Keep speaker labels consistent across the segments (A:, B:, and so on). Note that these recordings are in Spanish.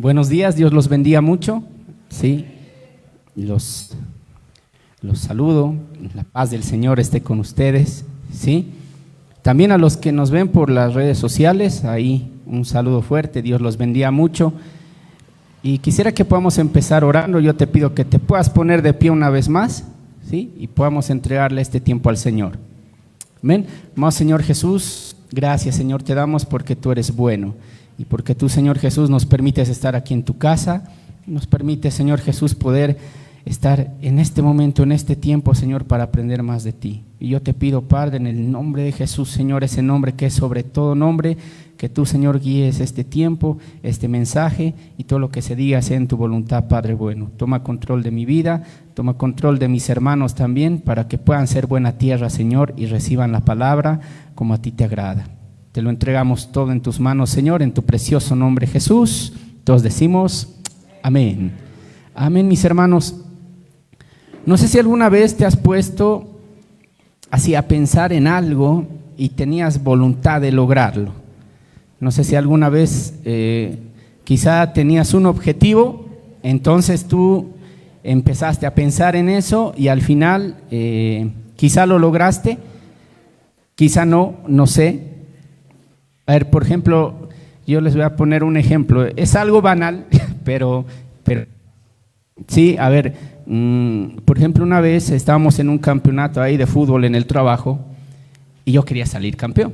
A: Buenos días, Dios los bendiga mucho. Sí, los saludo, la paz del Señor esté con ustedes. Sí, también a los que nos ven por las redes sociales, ahí un saludo fuerte, Dios los bendiga mucho. Y quisiera que podamos empezar orando. Yo te pido que te puedas poner de pie una vez más, ¿sí? Y podamos entregarle este tiempo al Señor. Amén. Amado Señor Jesús, gracias Señor te damos porque tú eres bueno y porque tú Señor Jesús nos permites estar aquí en tu casa, nos permite Señor Jesús poder estar en este momento, en este tiempo Señor, para aprender más de ti. Y yo te pido Padre, en el nombre de Jesús Señor, ese nombre que es sobre todo nombre, que tú Señor guíes este tiempo, este mensaje y todo lo que se diga sea en tu voluntad Padre bueno. Toma control de mi vida, toma control de mis hermanos también para que puedan ser buena tierra Señor y reciban la palabra como a ti te agrada. Te lo entregamos todo en tus manos Señor, en tu precioso nombre Jesús. Todos decimos amén. Amén mis hermanos. No sé si alguna vez te has puesto así a pensar en algo y tenías voluntad de lograrlo. No sé si alguna vez quizá tenías un objetivo, entonces tú empezaste a pensar en eso y al final quizá lo lograste, quizá no sé. A ver, por ejemplo, yo les voy a poner un ejemplo. Es algo banal, pero sí, a ver, por ejemplo, una vez estábamos en un campeonato ahí de fútbol en el trabajo y yo quería salir campeón.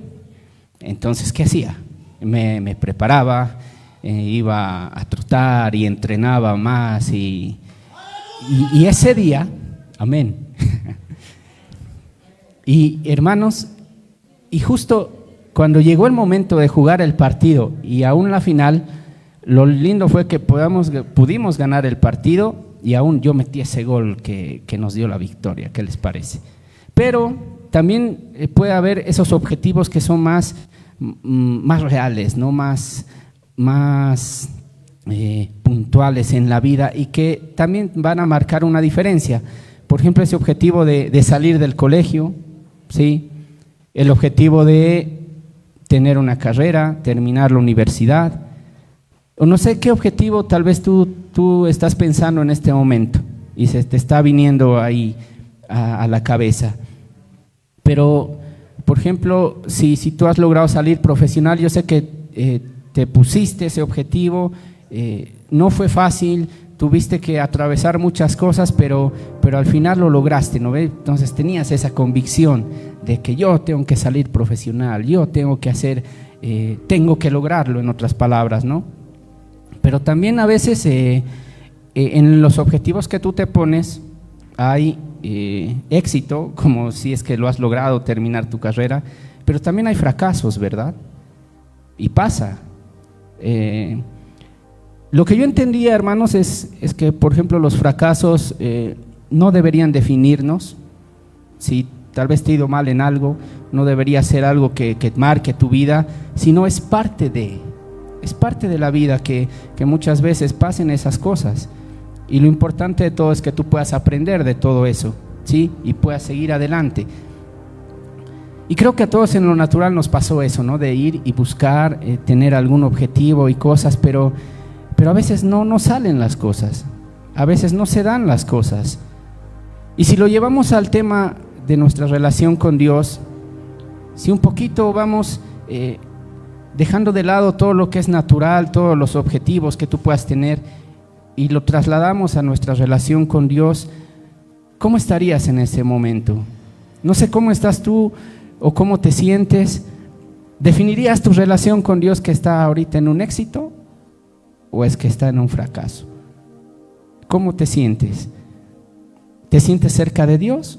A: Entonces, ¿qué hacía? Me preparaba, iba a trotar y entrenaba más y ese día, amén. Y hermanos, y justo cuando llegó el momento de jugar el partido y aún la final, lo lindo fue que pudimos ganar el partido y aún yo metí ese gol que nos dio la victoria. ¿Qué les parece? Pero también puede haber esos objetivos que son más reales, ¿no? más puntuales en la vida y que también van a marcar una diferencia. Por ejemplo, ese objetivo de salir del colegio, ¿sí? El objetivo de tener una carrera, terminar la universidad, o no sé qué objetivo tal vez tú estás pensando en este momento y se te está viniendo ahí a la cabeza. Pero, por ejemplo, si tú has logrado salir profesional, yo sé que te pusiste ese objetivo, no fue fácil, tuviste que atravesar muchas cosas, pero al final lo lograste, ¿no ves? Entonces tenías esa convicción de que yo tengo que salir profesional, yo tengo que hacer, tengo que lograrlo, en otras palabras, ¿no? Pero también a veces en los objetivos que tú te pones hay éxito, como si es que lo has logrado terminar tu carrera, pero también hay fracasos, ¿verdad? Y pasa. Lo que yo entendía, hermanos, es que, por ejemplo, los fracasos no deberían definirnos. Si tal vez te ha ido mal en algo, no debería ser algo que marque tu vida, sino es parte de la vida que muchas veces pasen esas cosas. Y lo importante de todo es que tú puedas aprender de todo eso, ¿sí? Y puedas seguir adelante. Y creo que a todos en lo natural nos pasó eso, ¿no? De ir y buscar, tener algún objetivo y cosas, pero a veces no salen las cosas, a veces no se dan las cosas. Y si lo llevamos al tema de nuestra relación con Dios, si un poquito vamos dejando de lado todo lo que es natural, todos los objetivos que tú puedas tener y lo trasladamos a nuestra relación con Dios, ¿cómo estarías en ese momento? No sé cómo estás tú o cómo te sientes. ¿Definirías tu relación con Dios que está ahorita en un éxito o es que está en un fracaso? ¿Cómo te sientes? ¿Te sientes cerca de Dios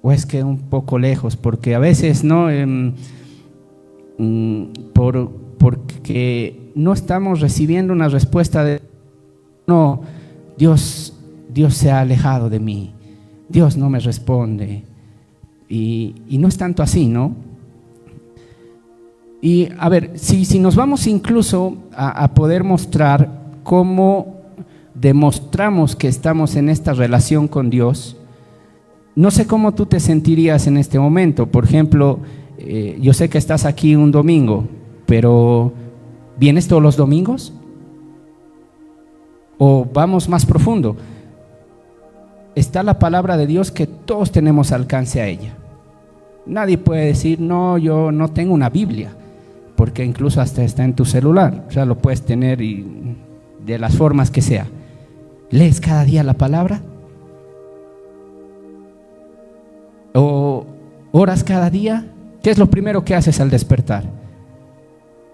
A: o es que un poco lejos? Porque a veces no porque no estamos recibiendo una respuesta de no, Dios se ha alejado de mí, Dios no me responde y no es tanto así, ¿no? Y a ver, si nos vamos incluso a poder mostrar cómo demostramos que estamos en esta relación con Dios, no sé cómo tú te sentirías en este momento. Por ejemplo, yo sé que estás aquí un domingo, pero ¿vienes todos los domingos? O vamos más profundo, está la palabra de Dios que todos tenemos alcance a ella. Nadie puede decir, no, yo no tengo una Biblia, porque incluso hasta está en tu celular, o sea, lo puedes tener y de las formas que sea. ¿Lees cada día la palabra? ¿O oras cada día? ¿Qué es lo primero que haces al despertar?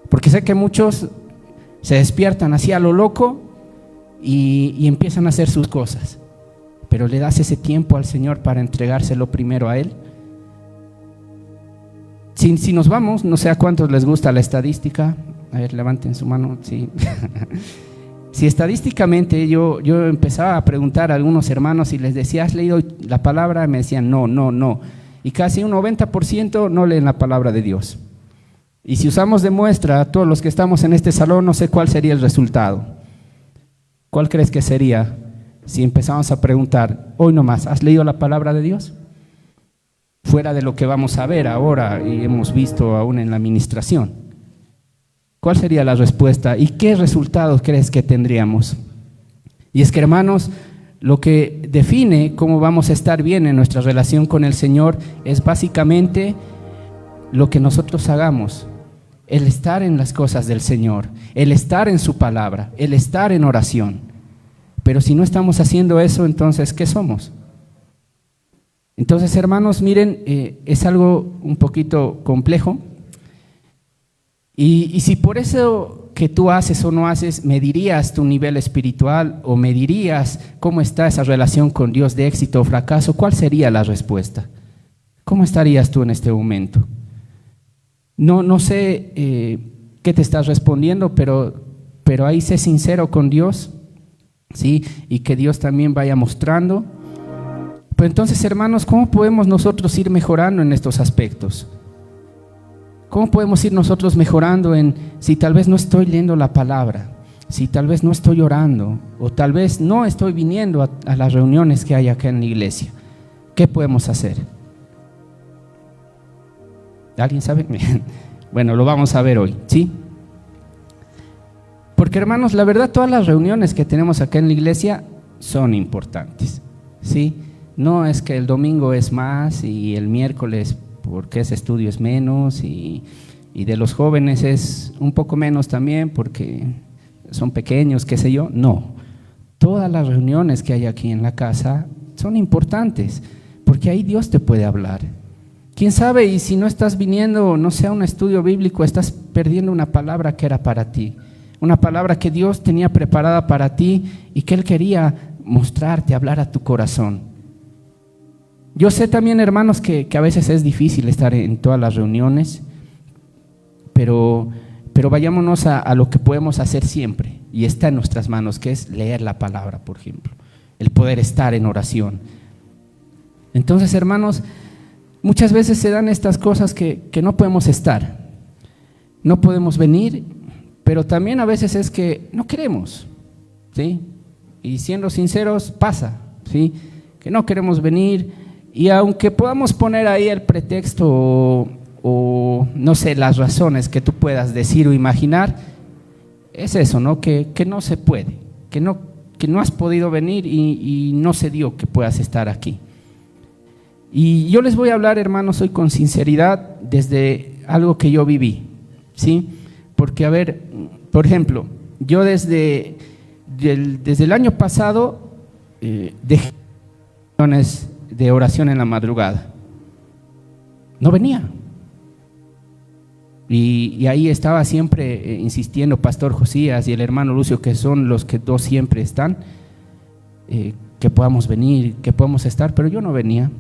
A: Porque sé que muchos se despiertan así a lo loco y empiezan a hacer sus cosas, pero ¿le das ese tiempo al Señor para entregárselo primero a Él? Si nos vamos, no sé a cuántos les gusta la estadística. A ver, levanten su mano, sí. Si estadísticamente yo empezaba a preguntar a algunos hermanos y les decía, ¿has leído la palabra? Me decían, no. Y casi un 90% no leen la palabra de Dios. Y si usamos de muestra a todos los que estamos en este salón, no sé cuál sería el resultado. ¿Cuál crees que sería si empezamos a preguntar, hoy nomás, ¿has leído la palabra de Dios? Fuera de lo que vamos a ver ahora y hemos visto aún en la administración. ¿Cuál sería la respuesta? ¿Y qué resultados crees que tendríamos? Y es que, hermanos, lo que define cómo vamos a estar bien en nuestra relación con el Señor es básicamente lo que nosotros hagamos, el estar en las cosas del Señor, el estar en su palabra, el estar en oración. Pero si no estamos haciendo eso, entonces, ¿qué somos? Entonces, hermanos, miren, es algo un poquito complejo. Y si por eso que tú haces o no haces, medirías tu nivel espiritual o medirías cómo está esa relación con Dios de éxito o fracaso, ¿cuál sería la respuesta? ¿Cómo estarías tú en este momento? No sé qué te estás respondiendo, pero ahí sé sincero con Dios, ¿sí? Y que Dios también vaya mostrando. Pero entonces, hermanos, ¿cómo podemos nosotros ir mejorando en estos aspectos? ¿Cómo podemos ir nosotros mejorando en si tal vez no estoy leyendo la palabra, si tal vez no estoy orando, o tal vez no estoy viniendo a las reuniones que hay acá en la iglesia? ¿Qué podemos hacer? ¿Alguien sabe? Bueno, lo vamos a ver hoy, ¿sí? Porque, hermanos, la verdad, todas las reuniones que tenemos acá en la iglesia son importantes, ¿sí? No es que el domingo es más y el miércoles porque ese estudio es menos y de los jóvenes es un poco menos también porque son pequeños, qué sé yo. No, todas las reuniones que hay aquí en la casa son importantes porque ahí Dios te puede hablar. ¿Quién sabe? Y si no estás viniendo, no sé, a un estudio bíblico, estás perdiendo una palabra que era para ti, una palabra que Dios tenía preparada para ti y que Él quería mostrarte, hablar a tu corazón. Yo sé también, hermanos, que a veces es difícil estar en todas las reuniones, pero vayámonos a lo que podemos hacer siempre, y está en nuestras manos, que es leer la palabra, por ejemplo, el poder estar en oración. Entonces, hermanos, muchas veces se dan estas cosas que no podemos estar, no podemos venir, pero también a veces es que no queremos, ¿sí? Y siendo sinceros, pasa, ¿sí? Que no queremos venir. Y aunque podamos poner ahí el pretexto o no sé, las razones que tú puedas decir o imaginar, es eso, ¿no? Que no se puede, que no has podido venir y no se dio que puedas estar aquí. Y yo les voy a hablar, hermanos, hoy con sinceridad desde algo que yo viví, ¿sí? Porque, a ver, por ejemplo, yo desde el año pasado dejé de oración en la madrugada. No venía. Y ahí estaba siempre insistiendo Pastor Josías y el hermano Lucio, que son los que dos siempre están, que podamos venir, que podamos estar, pero yo no venía.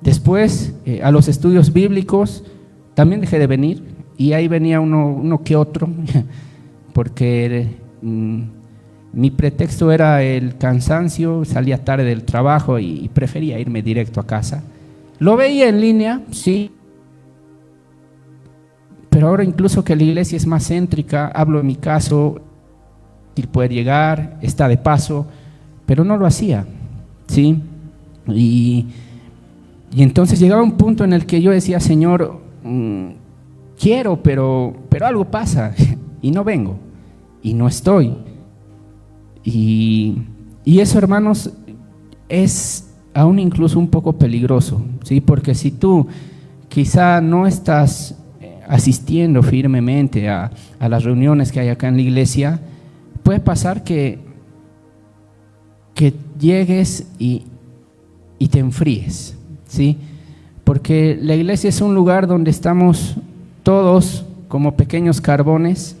A: Después, a los estudios bíblicos, también dejé de venir, y ahí venía uno que otro, porque mi pretexto era el cansancio, salía tarde del trabajo y prefería irme directo a casa. Lo veía en línea, sí, pero ahora incluso que la iglesia es más céntrica, hablo en mi caso, el poder llegar, está de paso, pero no lo hacía, ¿sí? Y entonces llegaba un punto en el que yo decía, Señor, quiero, pero algo pasa y no vengo y no estoy. Y eso, hermanos, es aún incluso un poco peligroso, ¿sí? Porque si tú quizá no estás asistiendo firmemente a las reuniones que hay acá en la iglesia, puede pasar que llegues y te enfríes, ¿sí? Porque la iglesia es un lugar donde estamos todos como pequeños carbones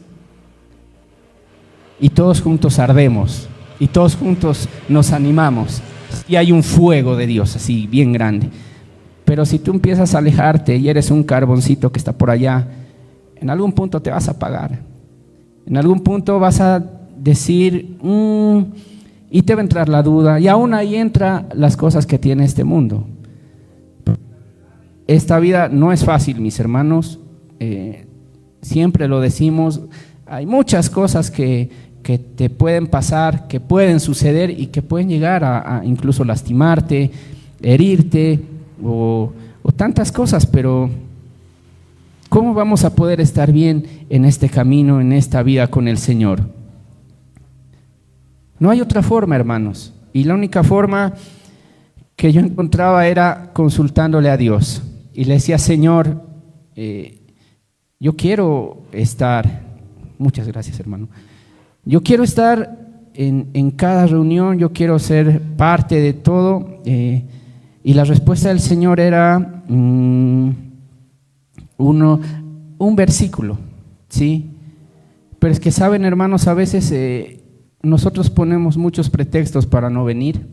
A: y todos juntos ardemos y todos juntos nos animamos y hay un fuego de Dios así bien grande. Pero si tú empiezas a alejarte y eres un carboncito que está por allá, en algún punto te vas a apagar, en algún punto vas a decir y te va a entrar la duda, y aún ahí entra las cosas que tiene este mundo. Esta vida no es fácil, mis hermanos, siempre lo decimos, hay muchas cosas que te pueden pasar, que pueden suceder y que pueden llegar a incluso lastimarte, herirte o tantas cosas, pero ¿cómo vamos a poder estar bien en este camino, en esta vida con el Señor? No hay otra forma, hermanos, y la única forma que yo encontraba era consultándole a Dios y le decía: Señor, yo quiero estar, muchas gracias, hermano, yo quiero estar en cada reunión, yo quiero ser parte de todo, y la respuesta del Señor era un versículo, ¿sí? Pero es que saben, hermanos, a veces nosotros ponemos muchos pretextos para no venir.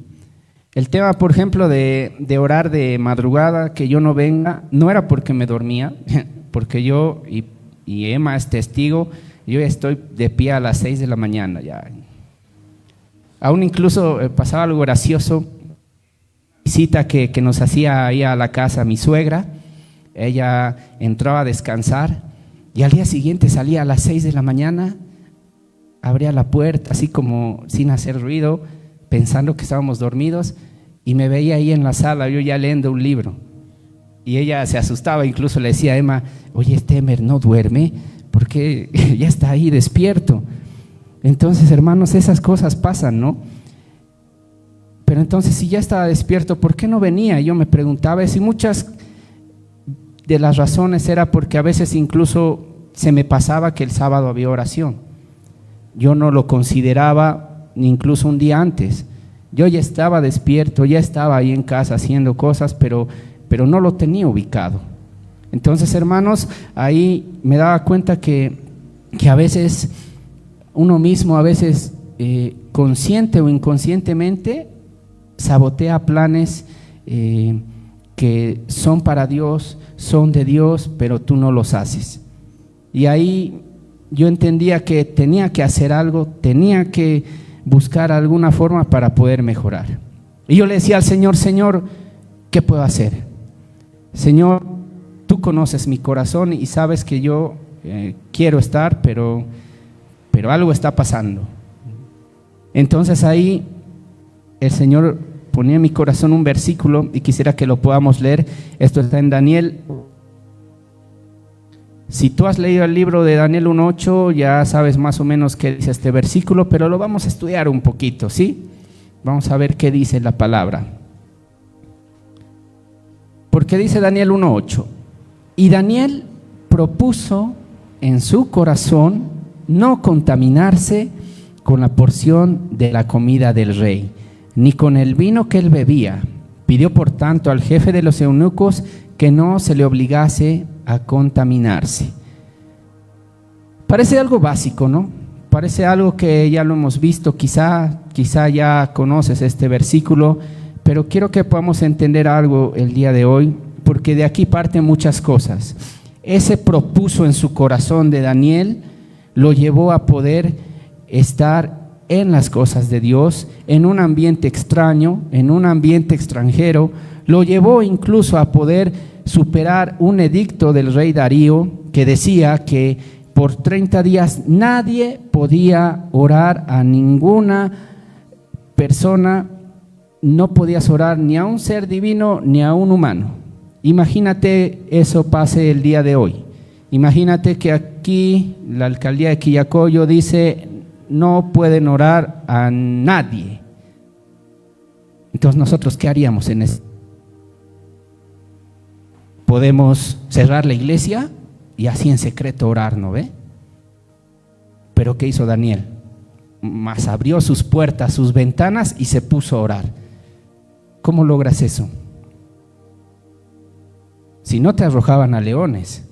A: El tema, por ejemplo, de orar de madrugada, que yo no venga, no era porque me dormía, porque yo, y Emma es testigo, yo estoy de pie a las 6 de la mañana ya. Aún incluso pasaba algo gracioso, visita que nos hacía ahí a la casa mi suegra, ella entraba a descansar y al día siguiente salía a las 6 de la mañana, abría la puerta así como sin hacer ruido, pensando que estábamos dormidos, y me veía ahí en la sala, yo ya leyendo un libro, y ella se asustaba, incluso le decía a Emma: oye, este Emer no duerme, porque ya está ahí despierto. Entonces, hermanos, esas cosas pasan, ¿no? Pero entonces, si ya estaba despierto, ¿por qué no venía? Yo me preguntaba eso, y muchas de las razones era porque a veces incluso se me pasaba que el sábado había oración. Yo no lo consideraba ni incluso un día antes. Yo ya estaba despierto, ya estaba ahí en casa haciendo cosas, pero no lo tenía ubicado. Entonces, hermanos, ahí me daba cuenta que a veces uno mismo, a veces consciente o inconscientemente, sabotea planes que son para Dios, son de Dios, pero tú no los haces. Y ahí yo entendía que tenía que hacer algo, tenía que buscar alguna forma para poder mejorar. Y yo le decía al Señor: Señor, ¿qué puedo hacer? Señor, tú conoces mi corazón y sabes que yo quiero estar, pero algo está pasando. Entonces ahí el Señor ponía en mi corazón un versículo y quisiera que lo podamos leer. Esto está en Daniel. Si tú has leído el libro de Daniel 1:8, ya sabes más o menos qué dice este versículo, pero lo vamos a estudiar un poquito, ¿sí? Vamos a ver qué dice la palabra. Porque dice Daniel 1:8: y Daniel propuso en su corazón no contaminarse con la porción de la comida del rey, ni con el vino que él bebía. Pidió por tanto al jefe de los eunucos que no se le obligase a contaminarse. Parece algo básico, ¿no? Parece algo que ya lo hemos visto, quizá ya conoces este versículo, pero quiero que podamos entender algo el día de hoy, porque de aquí parten muchas cosas. Ese propuso en su corazón de Daniel lo llevó a poder estar en las cosas de Dios, en un ambiente extraño, en un ambiente extranjero, lo llevó incluso a poder superar un edicto del rey Darío que decía que por 30 días nadie podía orar a ninguna persona, no podías orar ni a un ser divino ni a un humano. Imagínate eso pase el día de hoy. Imagínate que aquí la alcaldía de Quillacollo dice: no pueden orar a nadie. Entonces, ¿nosotros qué haríamos en eso? Podemos cerrar la iglesia y así en secreto orar, ¿no ve? Pero ¿qué hizo Daniel? Más abrió sus puertas, sus ventanas y se puso a orar. ¿Cómo logras eso? Si no, te arrojaban a leones.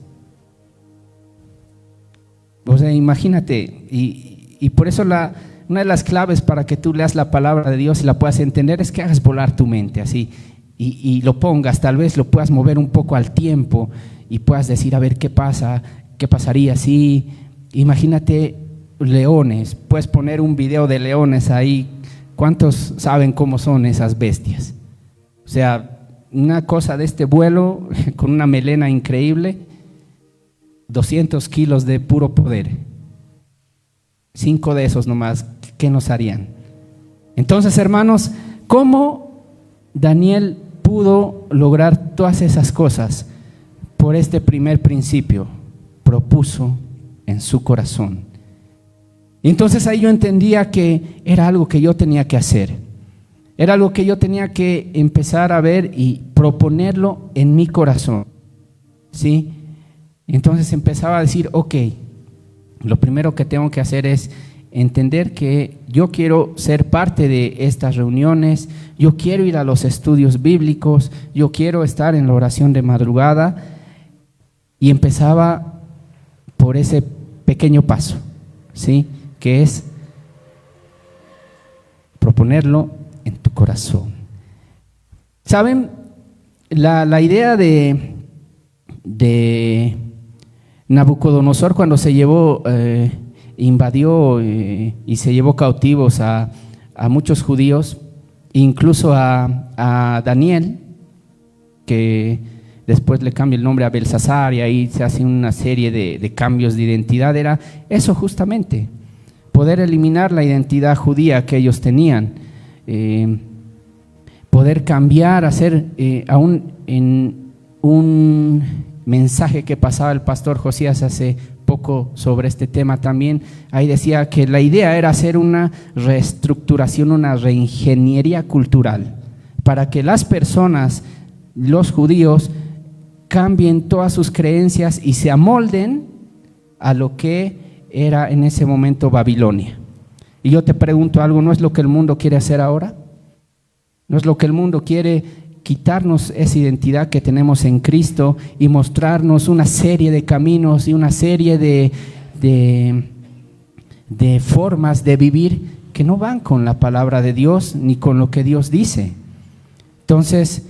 A: O sea, imagínate, y por eso una de las claves para que tú leas la palabra de Dios y la puedas entender es que hagas volar tu mente así y lo pongas, tal vez lo puedas mover un poco al tiempo y puedas decir, a ver qué pasa, qué pasaría si, imagínate leones, puedes poner un video de leones ahí. ¿Cuántos saben cómo son esas bestias? O sea, una cosa de este vuelo con una melena increíble, 200 kilos de puro poder. 5 de esos nomás, ¿qué nos harían? Entonces, hermanos, ¿cómo Daniel pudo lograr todas esas cosas? Por este primer principio, propuso en su corazón. Y entonces ahí yo entendía que era algo que yo tenía que hacer. Era algo que yo tenía que empezar a ver y proponerlo en mi corazón, ¿sí? Entonces empezaba a decir, ok, lo primero que tengo que hacer es entender que yo quiero ser parte de estas reuniones, yo quiero ir a los estudios bíblicos, yo quiero estar en la oración de madrugada, y empezaba por ese pequeño paso, ¿sí? Que es proponerlo en tu corazón. ¿Saben? La idea de Nabucodonosor cuando se llevó, invadió y se llevó cautivos a muchos judíos, incluso a Daniel, que después le cambia el nombre a Belsasar y ahí se hace una serie de cambios de identidad. Era eso justamente, poder eliminar la identidad judía que ellos tenían, poder cambiar, hacer aún en un mensaje que pasaba el pastor Josías hace poco sobre este tema también. Ahí decía que la idea era hacer una reestructuración, una reingeniería cultural, para que las personas, los judíos, cambien todas sus creencias y se amolden a lo que era en ese momento Babilonia. Y yo te pregunto algo, ¿no es lo que el mundo quiere hacer ahora? ¿No es lo que el mundo quiere? Quitarnos esa identidad que tenemos en Cristo y mostrarnos una serie de caminos y una serie de formas de vivir que no van con la palabra de Dios ni con lo que Dios dice. Entonces,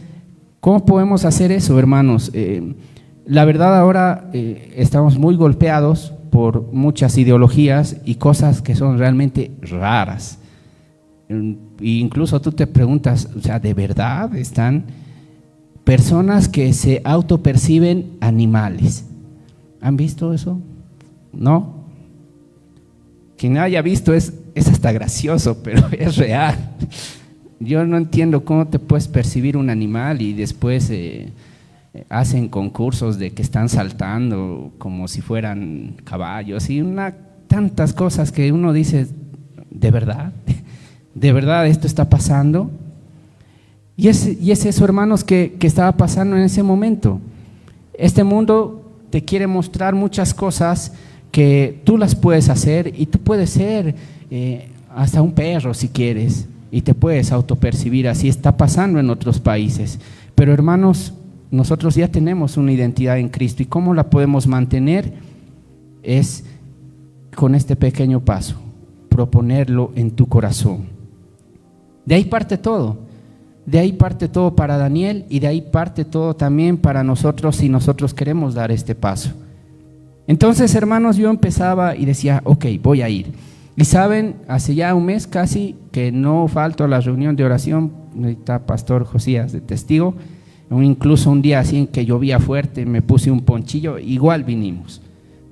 A: ¿cómo podemos hacer eso, hermanos? La verdad ahora estamos muy golpeados por muchas ideologías y cosas que son realmente raras. E incluso tú te preguntas, o sea, ¿de verdad están personas que se autoperciben animales? ¿Han visto eso? ¿No? Quien haya visto es hasta gracioso, pero es real. Yo no entiendo cómo te puedes percibir un animal y después hacen concursos de que están saltando como si fueran caballos y tantas cosas que uno dice, ¿de verdad? ¿De verdad esto está pasando? Y es eso, hermanos, que estaba pasando en ese momento. Este mundo te quiere mostrar muchas cosas que tú las puedes hacer y tú puedes ser hasta un perro si quieres y te puedes autopercibir así. Está pasando en otros países. Pero, hermanos, nosotros ya tenemos una identidad en Cristo y cómo la podemos mantener es con este pequeño paso, proponerlo en tu corazón. De ahí parte todo, para Daniel y de ahí parte todo también para nosotros si nosotros queremos dar este paso. Entonces, hermanos, yo empezaba y decía, ok, voy a ir. Y saben, hace ya un mes casi que no falto a la reunión de oración, está Pastor Josías de testigo, incluso un día así en que llovía fuerte, me puse un ponchillo, igual vinimos.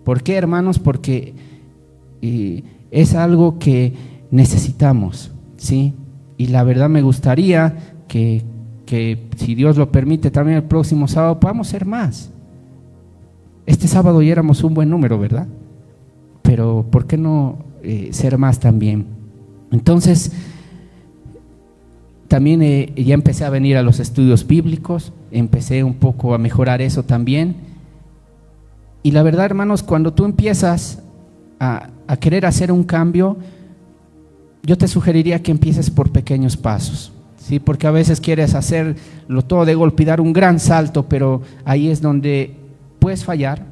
A: ¿Por qué, hermanos? Porque es algo que necesitamos, ¿sí? Y la verdad me gustaría que si Dios lo permite también el próximo sábado podamos ser más. Este sábado ya éramos un buen número, ¿verdad? Pero ¿por qué no ser más también. Entonces, también ya empecé a venir a los estudios bíblicos, empecé un poco a mejorar eso también. Y la verdad, hermanos, cuando tú empiezas a querer hacer un cambio, yo te sugeriría que empieces por pequeños pasos, ¿sí? Porque a veces quieres hacerlo todo de golpe y dar un gran salto, pero ahí es donde puedes fallar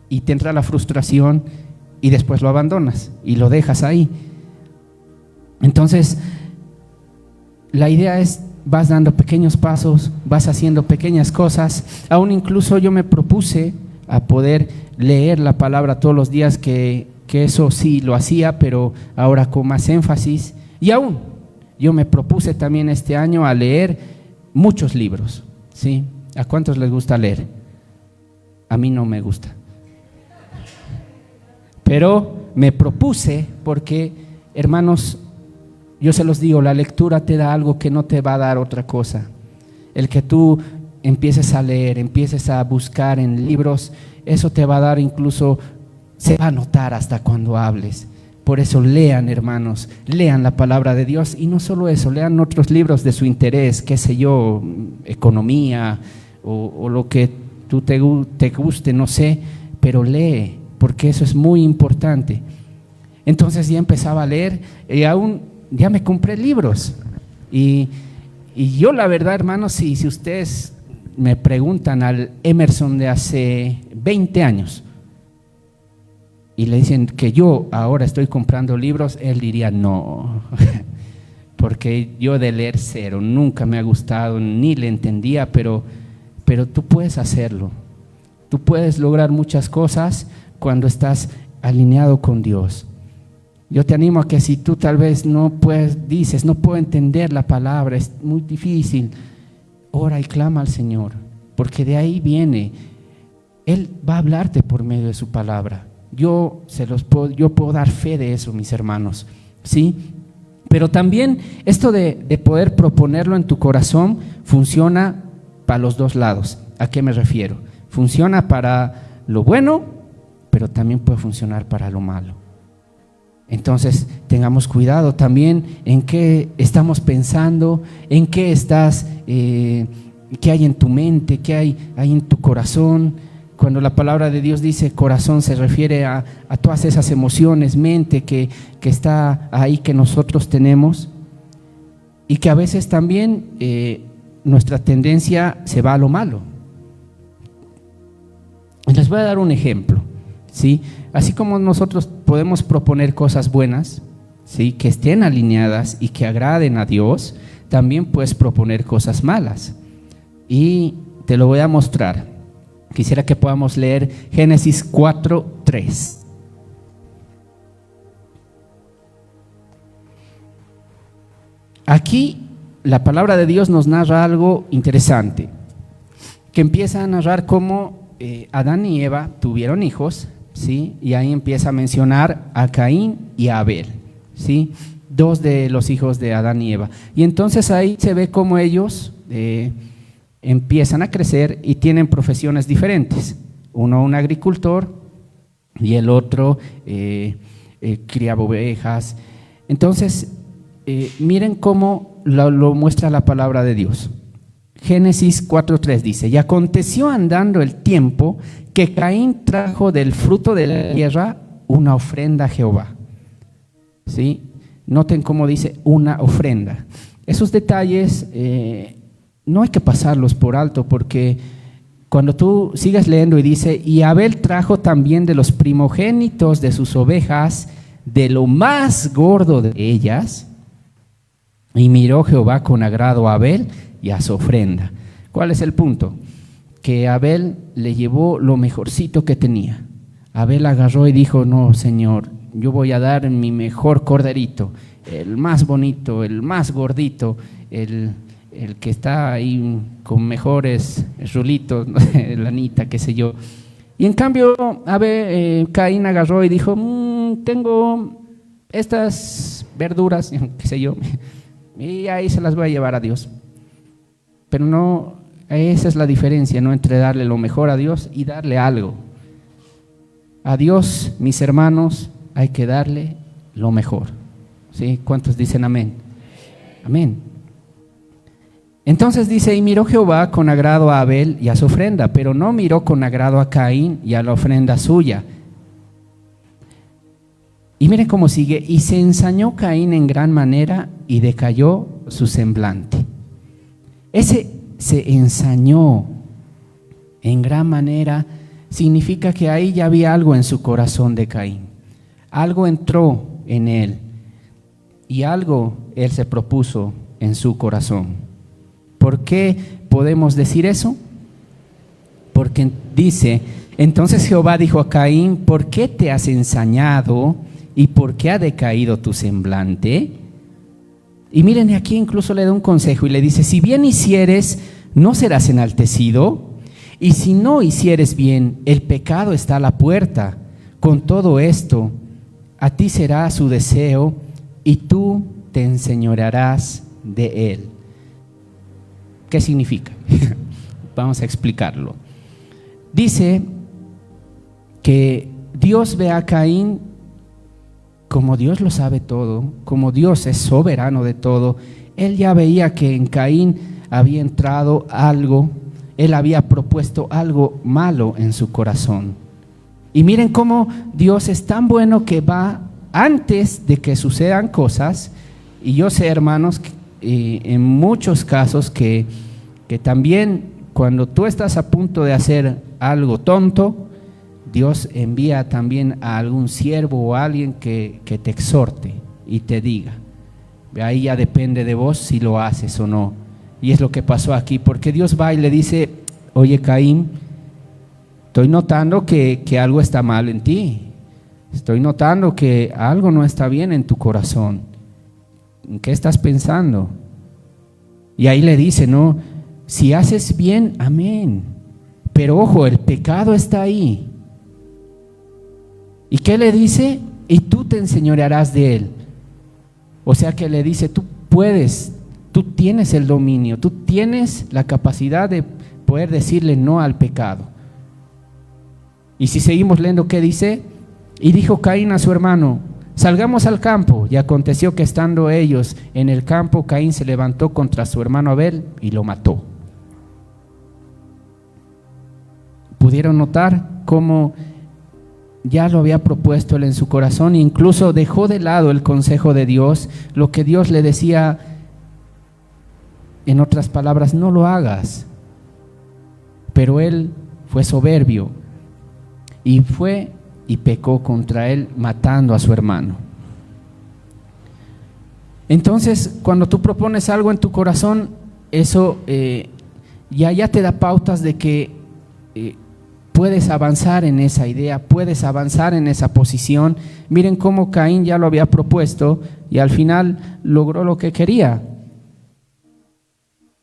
A: y te entra la frustración y después lo abandonas y lo dejas ahí. Entonces, la idea es, vas dando pequeños pasos, vas haciendo pequeñas cosas. Aún incluso yo me propuse a poder leer la palabra todos los días, que eso sí lo hacía, pero ahora con más énfasis. Y aún yo me propuse también este año a leer muchos libros, ¿sí? ¿A cuántos les gusta leer? A mí no me gusta, pero me propuse porque, hermanos, yo se los digo, la lectura te da algo que no te va a dar otra cosa. El que tú empieces a leer, empieces a buscar en libros, eso te va a dar, incluso se va a notar hasta cuando hables. Por eso lean, hermanos, lean la palabra de Dios, y no solo eso, lean otros libros de su interés, qué sé yo, economía o lo que tú te guste, no sé, pero lee, porque eso es muy importante. Entonces ya empezaba a leer y aún ya me compré libros. Y yo la verdad, hermanos, si ustedes me preguntan al Emerson de hace 20 años y le dicen que yo ahora estoy comprando libros, él diría no, porque yo de leer cero, nunca me ha gustado, ni le entendía, pero tú puedes hacerlo. Tú puedes lograr muchas cosas cuando estás alineado con Dios. Yo te animo a que si tú tal vez no puedes, dices, no puedo entender la palabra, es muy difícil, ora y clama al Señor, porque de ahí viene. Él va a hablarte por medio de su palabra. Yo puedo dar fe de eso, mis hermanos, ¿sí? Pero también esto de poder proponerlo en tu corazón funciona para los dos lados. ¿A qué me refiero? Funciona para lo bueno, pero también puede funcionar para lo malo. Entonces tengamos cuidado también en qué estamos pensando, en qué estás, qué hay en tu mente, qué hay en tu corazón. Cuando la palabra de Dios dice corazón, se refiere a todas esas emociones, mente que está ahí, que nosotros tenemos, y que a veces también nuestra tendencia se va a lo malo. Les voy a dar un ejemplo, ¿sí? Así como nosotros podemos proponer cosas buenas, ¿sí?, que estén alineadas y que agraden a Dios, también puedes proponer cosas malas. Y te lo voy a mostrar. Quisiera que podamos leer Génesis 4:3. Aquí la palabra de Dios nos narra algo interesante, que empieza a narrar cómo Adán y Eva tuvieron hijos, ¿sí? Y ahí empieza a mencionar a Caín y a Abel, ¿sí? Dos de los hijos de Adán y Eva. Y entonces ahí se ve cómo ellos empiezan a crecer y tienen profesiones diferentes. Uno un agricultor y el otro criaba ovejas. Entonces, miren cómo lo muestra la palabra de Dios. Génesis 4:3 dice: y aconteció andando el tiempo que Caín trajo del fruto de la tierra una ofrenda a Jehová. ¿Sí? Noten cómo dice una ofrenda. Esos detalles no hay que pasarlos por alto, porque cuando tú sigues leyendo y dice: y Abel trajo también de los primogénitos de sus ovejas, de lo más gordo de ellas, y miró Jehová con agrado a Abel y a su ofrenda. ¿Cuál es el punto? Que Abel le llevó lo mejorcito que tenía. Abel agarró y dijo: no, Señor, yo voy a dar mi mejor corderito, el más bonito, el más gordito, el que está ahí con mejores rulitos, lanita, qué sé yo. Y en cambio Caín agarró y dijo: tengo estas verduras, qué sé yo, y ahí se las voy a llevar a Dios. Pero no, esa es la diferencia, ¿no?, entre darle lo mejor a Dios y darle algo. A Dios, mis hermanos, hay que darle lo mejor. ¿Sí? ¿Cuántos dicen amén? Amén. Entonces dice, y miró Jehová con agrado a Abel y a su ofrenda, pero no miró con agrado a Caín y a la ofrenda suya. Y miren cómo sigue, y se ensañó Caín en gran manera y decayó su semblante. Ese se ensañó en gran manera significa que ahí ya había algo en su corazón de Caín. Algo entró en él y algo él se propuso en su corazón. ¿Por qué podemos decir eso? Porque dice, entonces Jehová dijo a Caín, ¿por qué te has ensañado y por qué ha decaído tu semblante? Y miren, aquí incluso le da un consejo y le dice, si bien hicieres, no serás enaltecido, y si no hicieres bien, el pecado está a la puerta. Con todo esto, a ti será su deseo y tú te enseñorearás de él. ¿Qué significa? Vamos a explicarlo. Dice que Dios ve a Caín como Dios lo sabe todo, como Dios es soberano de todo. Él ya veía que en Caín había entrado algo, él había propuesto algo malo en su corazón. Y miren cómo Dios es tan bueno que va antes de que sucedan cosas. Y yo sé, hermanos, en muchos casos que también cuando tú estás a punto de hacer algo tonto, Dios envía también a algún siervo o a alguien que te exhorte y te diga. Ahí ya depende de vos si lo haces o no. Y es lo que pasó aquí, porque Dios va y le dice, oye Caín, estoy notando que algo está mal en ti. Estoy notando que algo no está bien en tu corazón. ¿En qué estás pensando? Y ahí le dice, no, si haces bien, amén. Pero ojo, el pecado está ahí. ¿Y qué le dice? Y tú te enseñorearás de él. O sea que le dice, tú puedes, tú tienes el dominio, tú tienes la capacidad de poder decirle no al pecado. Y si seguimos leyendo, ¿qué dice? Y dijo Caín a su hermano, salgamos al campo. Y aconteció que estando ellos en el campo, Caín se levantó contra su hermano Abel y lo mató. ¿Pudieron notar cómo ya lo había propuesto él en su corazón? Incluso dejó de lado el consejo de Dios, lo que Dios le decía, en otras palabras, no lo hagas. Pero él fue soberbio y fue y pecó contra él, matando a su hermano. Entonces, cuando tú propones algo en tu corazón, eso ya te da pautas de que puedes avanzar en esa idea, puedes avanzar en esa posición. Miren cómo Caín ya lo había propuesto y al final logró lo que quería.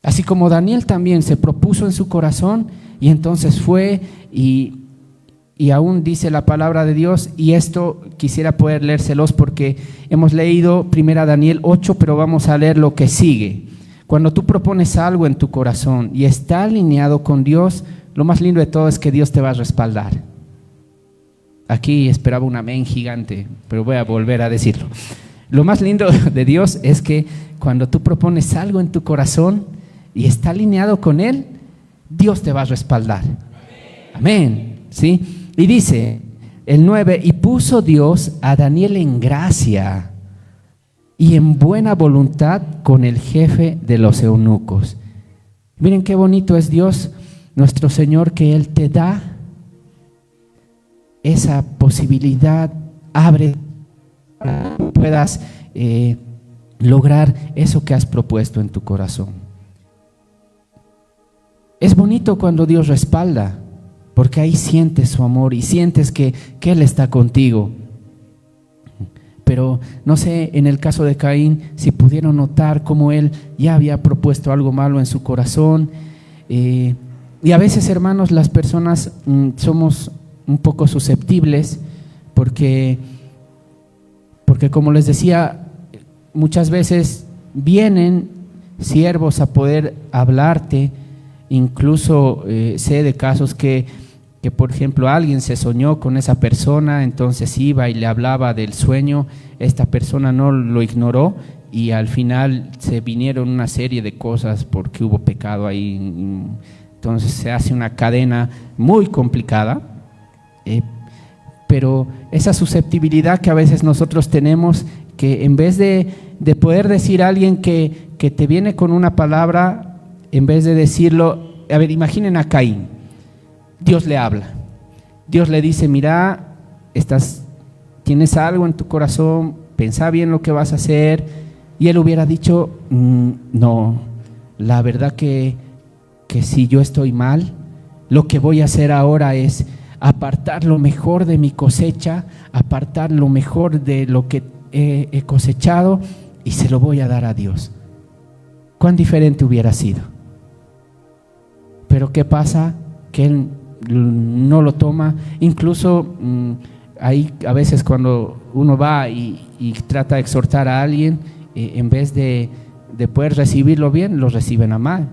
A: Así como Daniel también se propuso en su corazón y entonces fue y aún dice la palabra de Dios, y esto quisiera poder leérselos porque hemos leído 1 Daniel 8, pero vamos a leer lo que sigue. Cuando tú propones algo en tu corazón y está alineado con Dios, lo más lindo de todo es que Dios te va a respaldar. Aquí esperaba un amén gigante, pero voy a volver a decirlo. Lo más lindo de Dios es que cuando tú propones algo en tu corazón y está alineado con Él, Dios te va a respaldar. Amén. ¿Sí? Y dice el 9, y puso Dios a Daniel en gracia y en buena voluntad con el jefe de los eunucos. Miren qué bonito es Dios, nuestro Señor, que Él te da esa posibilidad, abre para que puedas lograr eso que has propuesto en tu corazón. Es bonito cuando Dios respalda, porque ahí sientes su amor y sientes que Él está contigo. Pero no sé, en el caso de Caín, si pudieron notar cómo él ya había propuesto algo malo en su corazón. Y a veces, hermanos, las personas somos un poco susceptibles porque como les decía, muchas veces vienen siervos a poder hablarte. Incluso sé de casos que que por ejemplo alguien se soñó con esa persona, entonces iba y le hablaba del sueño, esta persona no lo ignoró y al final se vinieron una serie de cosas porque hubo pecado ahí, entonces se hace una cadena muy complicada, pero esa susceptibilidad que a veces nosotros tenemos, que en vez de poder decir a alguien que te viene con una palabra, en vez de decirlo, a ver, imaginen a Caín, Dios le habla, Dios le dice, mira, tienes algo en tu corazón, pensá bien lo que vas a hacer, y él hubiera dicho, no, la verdad que si yo estoy mal, lo que voy a hacer ahora es apartar lo mejor de mi cosecha, apartar lo mejor de lo que he cosechado y se lo voy a dar a Dios. ¿Cuán diferente hubiera sido? Pero ¿qué pasa? Que él no lo toma. Incluso ahí a veces cuando uno va y trata de exhortar a alguien, en vez de poder recibirlo bien, lo reciben a mal.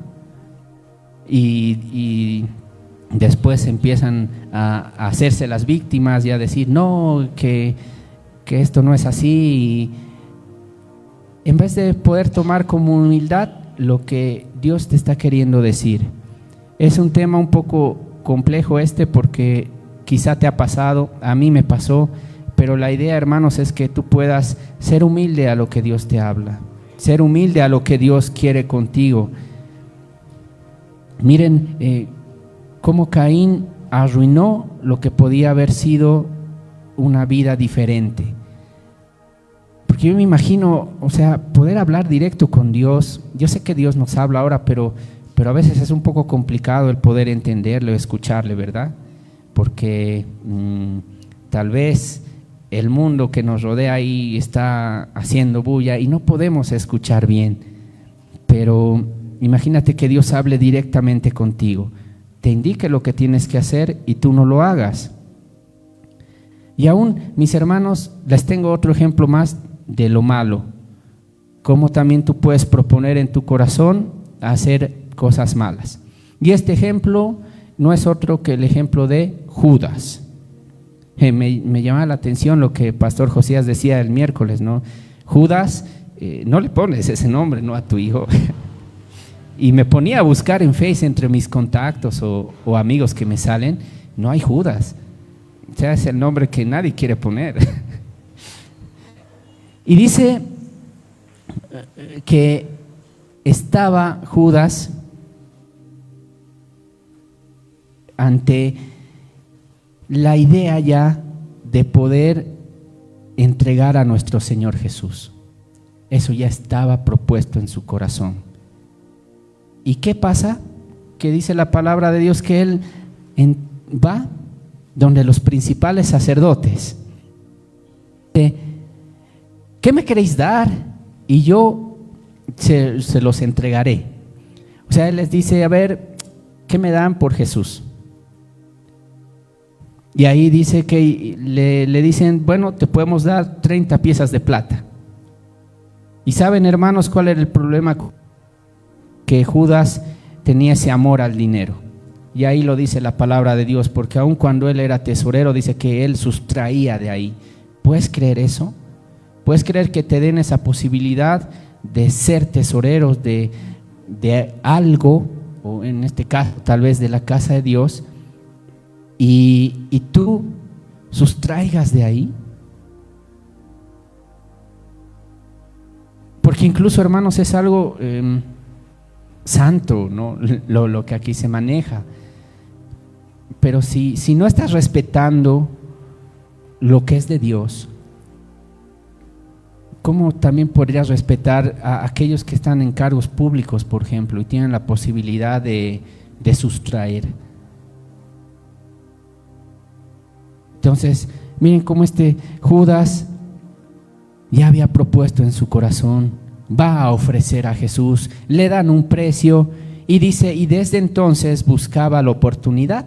A: Y después empiezan a hacerse las víctimas y a decir, no, que esto no es así. Y en vez de poder tomar como humildad lo que Dios te está queriendo decir. Es un tema un poco complejo porque quizá te ha pasado, a mí me pasó, pero la idea, hermanos, es que tú puedas ser humilde a lo que Dios te habla, ser humilde a lo que Dios quiere contigo. Miren cómo Caín arruinó lo que podía haber sido una vida diferente. Porque yo me imagino, o sea, poder hablar directo con Dios. Yo sé que Dios nos habla ahora, pero a veces es un poco complicado el poder entenderle o escucharle, ¿verdad? Porque tal vez el mundo que nos rodea ahí está haciendo bulla y no podemos escuchar bien. Pero imagínate que Dios hable directamente contigo, te indique lo que tienes que hacer y tú no lo hagas. Y aún, mis hermanos, les tengo otro ejemplo más de lo malo. Cómo también tú puedes proponer en tu corazón hacer cosas malas. Y este ejemplo no es otro que el ejemplo de Judas. Me llama la atención lo que Pastor Josías decía el miércoles, ¿no? Judas, no le pones ese nombre, ¿no?, a tu hijo. Y me ponía a buscar en Face entre mis contactos o amigos que me salen, no hay Judas. O sea, es el nombre que nadie quiere poner. Y dice que estaba Judas ante la idea ya de poder entregar a nuestro Señor Jesús. Eso ya estaba propuesto en su corazón. ¿Y qué pasa? Que dice la palabra de Dios que él va donde los principales sacerdotes. ¿Qué me queréis dar? Y yo se los entregaré. O sea, él les dice, a ver, ¿qué me dan por Jesús? Y ahí dice que le dicen, bueno, te podemos dar 30 piezas de plata. Y saben, hermanos, cuál era el problema, que Judas tenía ese amor al dinero. Y ahí lo dice la palabra de Dios, porque aun cuando él era tesorero, dice que él sustraía de ahí. ¿Puedes creer eso? ¿Puedes creer que te den esa posibilidad de ser tesoreros de algo, o en este caso tal vez de la casa de Dios, y tú sustraigas de ahí? Porque incluso, hermanos, es algo santo, ¿no?, lo que aquí se maneja. Pero si no estás respetando lo que es de Dios, ¿cómo también podrías respetar a aquellos que están en cargos públicos, por ejemplo, y tienen la posibilidad de sustraer? Entonces, miren cómo Judas ya había propuesto en su corazón, va a ofrecer a Jesús, le dan un precio y dice, y desde entonces buscaba la oportunidad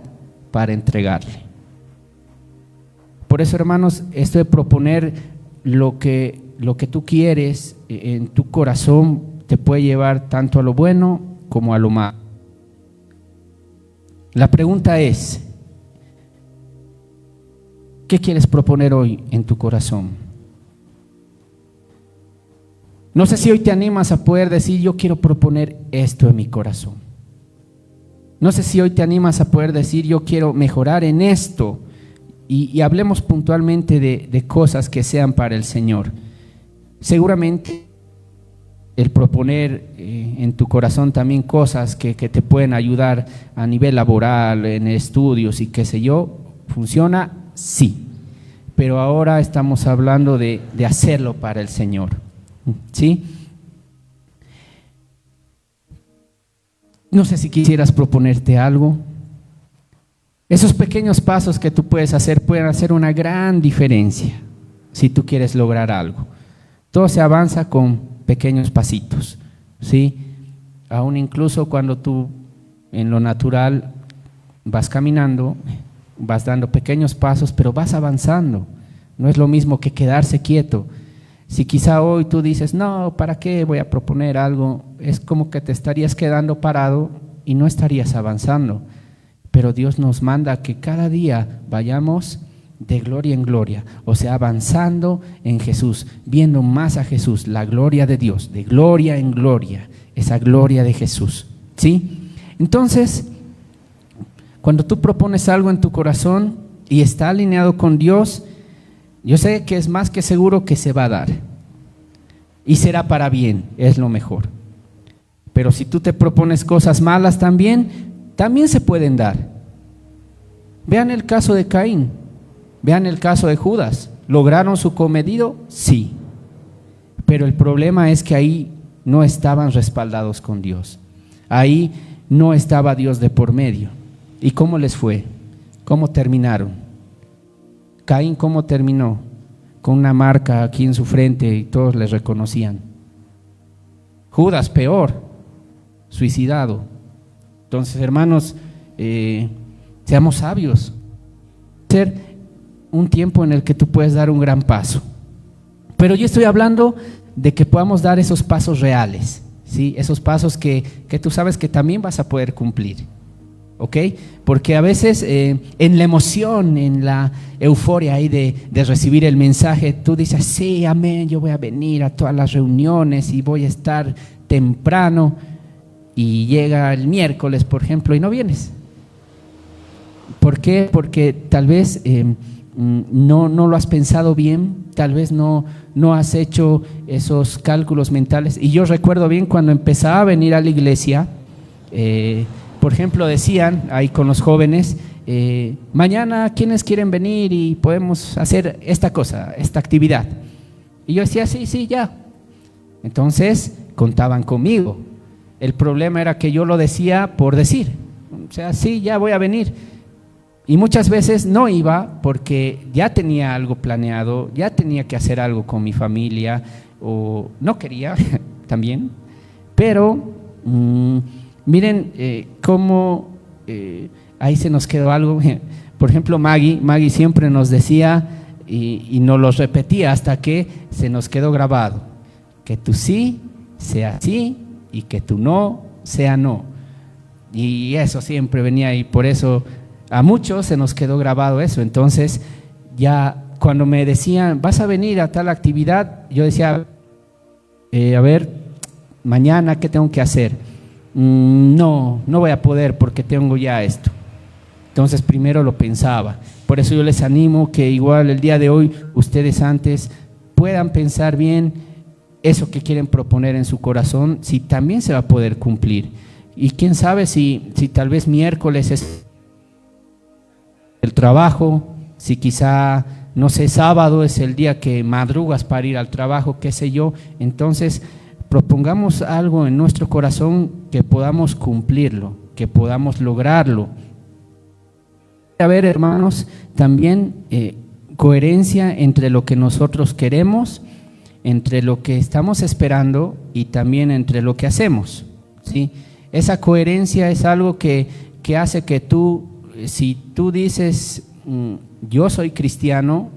A: para entregarle. Por eso, hermanos, esto de proponer lo que tú quieres en tu corazón te puede llevar tanto a lo bueno como a lo malo. La pregunta es, ¿Qué quieres proponer hoy en tu corazón? No sé si hoy te animas a poder decir, yo quiero proponer esto en mi corazón. No sé si hoy te animas a poder decir, yo quiero mejorar en esto. Y hablemos puntualmente de cosas que sean para el Señor. Seguramente el proponer en tu corazón también cosas que te pueden ayudar a nivel laboral, en estudios y qué sé yo, ¿funciona? Sí. Pero ahora estamos hablando de hacerlo para el Señor. ¿Sí? No sé si quisieras proponerte algo. Esos pequeños pasos que tú puedes hacer pueden hacer una gran diferencia si tú quieres lograr algo. Todo se avanza con pequeños pasitos, ¿sí? Aún incluso cuando tú en lo natural vas caminando, vas dando pequeños pasos, pero vas avanzando. No es lo mismo que quedarse quieto. Si quizá hoy tú dices, no, ¿para qué voy a proponer algo? Es como que te estarías quedando parado y no estarías avanzando. Pero Dios nos manda que cada día vayamos de gloria en gloria, o sea, avanzando en Jesús, viendo más a Jesús, la gloria de Dios, de gloria en gloria, esa gloria de Jesús, ¿sí? Entonces, cuando tú propones algo en tu corazón y está alineado con Dios, yo sé que es más que seguro que se va a dar y será para bien, es lo mejor. Pero si tú te propones cosas malas también se pueden dar. Vean el caso de Caín, vean el caso de Judas. ¿Lograron su cometido? Sí. Pero el problema es que ahí no estaban respaldados con Dios. Ahí no estaba Dios de por medio. ¿Y cómo les fue? ¿Cómo terminaron? Caín, ¿cómo terminó? Con una marca aquí en su frente y todos le reconocían. Judas, peor, suicidado. Entonces, hermanos, seamos sabios. Ser un tiempo en el que tú puedes dar un gran paso. Pero yo estoy hablando de que podamos dar esos pasos reales, ¿sí? Esos pasos que tú sabes que también vas a poder cumplir, ¿ok? Porque a veces en la emoción, en la euforia ahí de recibir el mensaje, tú dices, sí, amén, yo voy a venir a todas las reuniones y voy a estar temprano. Y llega el miércoles, por ejemplo, y no vienes. ¿Por qué? Porque tal vez no lo has pensado bien, tal vez no has hecho esos cálculos mentales. Y yo recuerdo bien cuando empezaba a venir a la iglesia, por ejemplo, decían ahí con los jóvenes, mañana, ¿quiénes quieren venir y podemos hacer esta cosa, esta actividad? Y yo decía, sí, ya. Entonces, contaban conmigo. El problema era que yo lo decía por decir, o sea, sí, ya voy a venir. Y muchas veces no iba porque ya tenía algo planeado, ya tenía que hacer algo con mi familia, o no quería también. Pero miren cómo ahí se nos quedó algo. Por ejemplo, Maggie siempre nos decía y nos lo repetía hasta que se nos quedó grabado, que tu sí sea sí, y que tu no sea no. Y eso siempre venía, y por eso a muchos se nos quedó grabado eso. Entonces ya cuando me decían, vas a venir a tal actividad, yo decía, a ver, mañana, ¿qué tengo que hacer? No voy a poder porque tengo ya esto. Entonces primero lo pensaba. Por eso yo les animo que igual el día de hoy ustedes antes puedan pensar bien eso que quieren proponer en su corazón, si también se va a poder cumplir. Y quién sabe si tal vez miércoles es el trabajo, si quizá, no sé, sábado es el día que madrugas para ir al trabajo, qué sé yo. Entonces propongamos algo en nuestro corazón que podamos cumplirlo, que podamos lograrlo. A ver, hermanos, también coherencia entre lo que nosotros queremos, entre lo que estamos esperando y también entre lo que hacemos, ¿sí? Esa coherencia es algo que hace que tú, si tú dices, yo soy cristiano,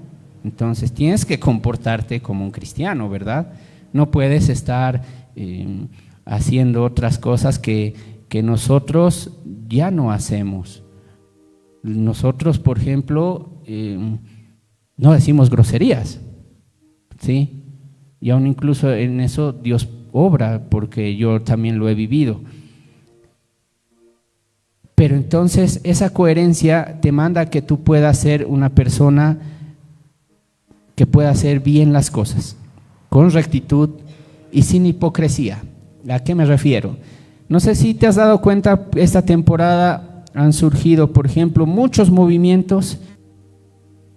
A: entonces tienes que comportarte como un cristiano, ¿verdad? No puedes estar haciendo otras cosas que nosotros ya no hacemos. Nosotros, por ejemplo, no decimos groserías, ¿sí? Y aún incluso en eso Dios obra, porque yo también lo he vivido. Pero entonces esa coherencia te manda a que tú puedas ser una persona que pueda hacer bien las cosas, con rectitud y sin hipocresía. ¿A qué me refiero? No sé si te has dado cuenta, esta temporada han surgido, por ejemplo, muchos movimientos,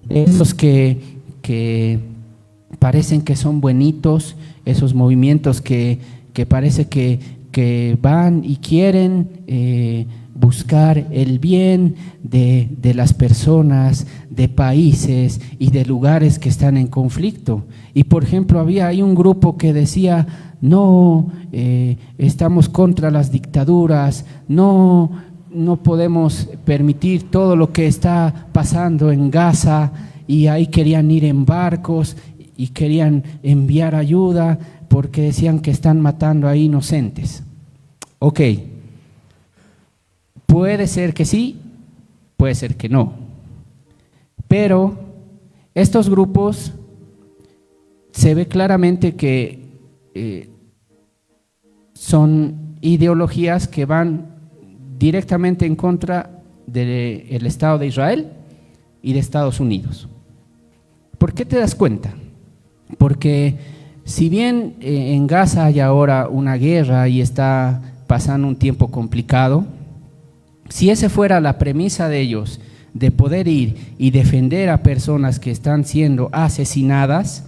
A: esos que parecen que son buenitos, esos movimientos que parece que van y quieren buscar el bien de las personas, de países y de lugares que están en conflicto. Y por ejemplo, hay un grupo que decía, no, estamos contra las dictaduras, no podemos permitir todo lo que está pasando en Gaza, y ahí querían ir en barcos y querían enviar ayuda porque decían que están matando a inocentes. Ok, puede ser que sí, puede ser que no, pero estos grupos se ve claramente que son ideologías que van directamente en contra del Estado de Israel y de Estados Unidos. ¿Por qué te das cuenta? Porque si bien en Gaza hay ahora una guerra y está pasando un tiempo complicado, si esa fuera la premisa de ellos, de poder ir y defender a personas que están siendo asesinadas,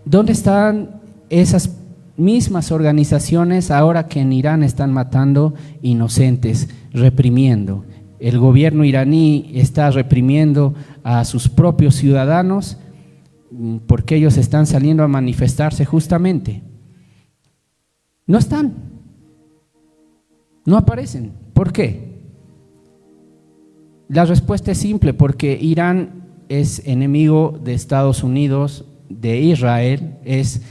A: ¿dónde están esas mismas organizaciones ahora que en Irán están matando inocentes, reprimiendo? El gobierno iraní está reprimiendo a sus propios ciudadanos porque ellos están saliendo a manifestarse justamente. No están, no aparecen. ¿Por qué? La respuesta es simple, porque Irán es enemigo de Estados Unidos, de Israel, es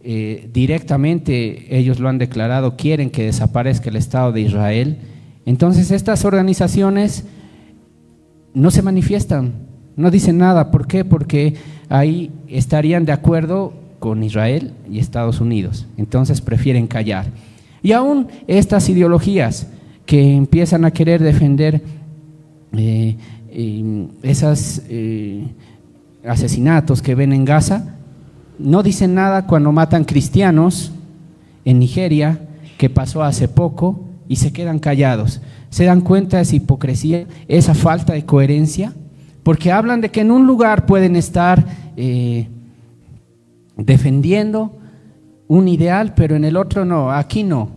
A: directamente, ellos lo han declarado, quieren que desaparezca el Estado de Israel. Entonces estas organizaciones no se manifiestan, no dicen nada. ¿Por qué? Porque ahí estarían de acuerdo con Israel y Estados Unidos, entonces prefieren callar. Y aún estas ideologías que empiezan a querer defender esos asesinatos que ven en Gaza, no dicen nada cuando matan cristianos en Nigeria, que pasó hace poco, y se quedan callados. ¿Se dan cuenta de esa hipocresía, esa falta de coherencia? Porque hablan de que en un lugar pueden estar defendiendo un ideal, pero en el otro no, aquí no.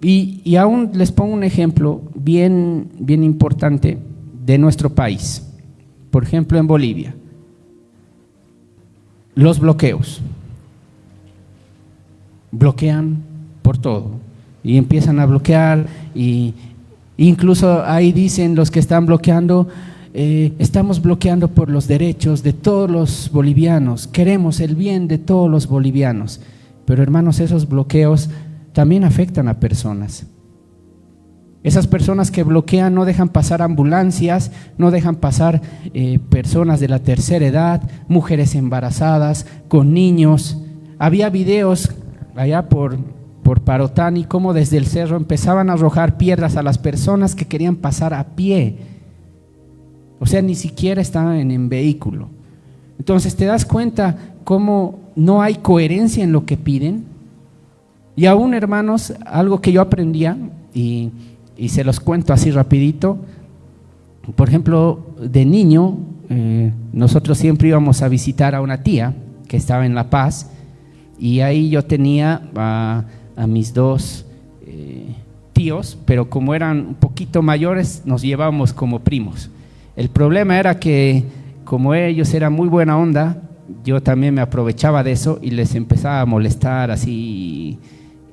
A: Y aún les pongo un ejemplo bien importante de nuestro país. Por ejemplo, en Bolivia, los bloqueos. Bloquean por todo. Y empiezan a bloquear, y incluso ahí dicen los que están bloqueando, estamos bloqueando por los derechos de todos los bolivianos, queremos el bien de todos los bolivianos. Pero hermanos, esos bloqueos también afectan a personas. Esas personas que bloquean no dejan pasar ambulancias, no dejan pasar personas de la tercera edad, mujeres embarazadas, con niños. Había videos allá por Parotani, como desde el cerro empezaban a arrojar piedras a las personas que querían pasar a pie. O sea, ni siquiera estaban en vehículo. Entonces te das cuenta cómo no hay coherencia en lo que piden. Y aún, hermanos, algo que yo aprendía, y se los cuento así rapidito. Por ejemplo, de niño, nosotros siempre íbamos a visitar a una tía que estaba en La Paz, y ahí yo tenía a mis dos tíos, pero como eran un poquito mayores, nos llevábamos como primos. El problema era que como ellos eran muy buena onda, yo también me aprovechaba de eso y les empezaba a molestar así,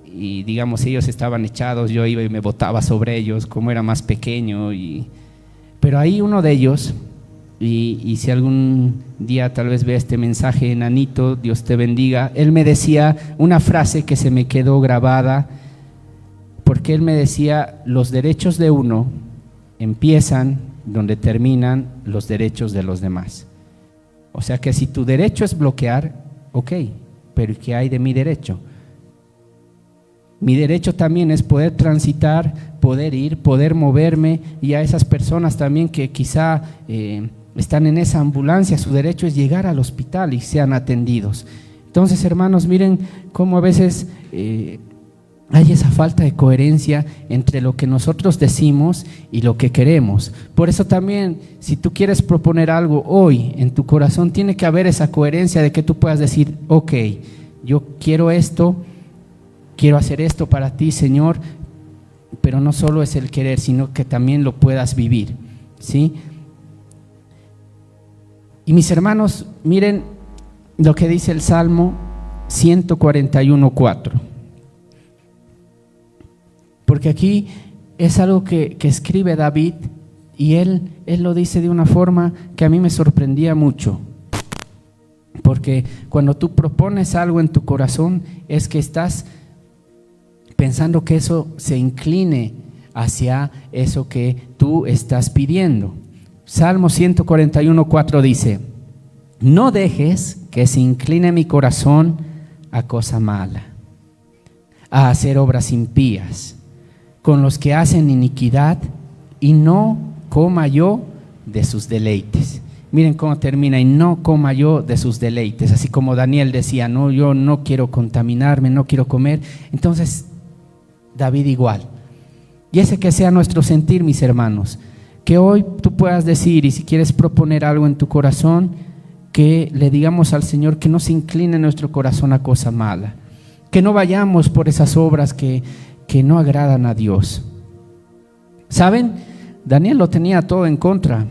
A: y digamos, ellos estaban echados, yo iba y me botaba sobre ellos como era más pequeño. Pero ahí uno de ellos, y si algún día tal vez vea este mensaje, enanito, Dios te bendiga, él me decía una frase que se me quedó grabada, porque él me decía: los derechos de uno empiezan donde terminan los derechos de los demás. O sea que si tu derecho es bloquear, ok, pero ¿qué hay de mi derecho? Mi derecho también es poder transitar, poder ir, poder moverme, y a esas personas también que quizá están en esa ambulancia, su derecho es llegar al hospital y sean atendidos. Entonces, hermanos, miren cómo a veces hay esa falta de coherencia entre lo que nosotros decimos y lo que queremos. Por eso también, si tú quieres proponer algo hoy en tu corazón, tiene que haber esa coherencia de que tú puedas decir, ok, yo quiero esto, quiero hacer esto para ti, Señor, pero no solo es el querer, sino que también lo puedas vivir, ¿sí? Y mis hermanos, miren lo que dice el Salmo 141:4. Porque aquí es algo que escribe David, y él lo dice de una forma que a mí me sorprendía mucho. Porque cuando tú propones algo en tu corazón, es que estás pensando que eso se incline hacia eso que tú estás pidiendo. Salmo 141:4 dice: no dejes que se incline mi corazón a cosa mala, a hacer obras impías, con los que hacen iniquidad, y no coma yo de sus deleites. Miren cómo termina: y no coma yo de sus deleites. Así como Daniel decía, no, yo no quiero contaminarme, no quiero comer. Entonces David igual. Y ese que sea nuestro sentir, mis hermanos, que hoy tú puedas decir, y si quieres proponer algo en tu corazón, que le digamos al Señor que no se incline nuestro corazón a cosa mala, que no vayamos por esas obras que no agradan a Dios. ¿Saben? Daniel lo tenía todo en contra,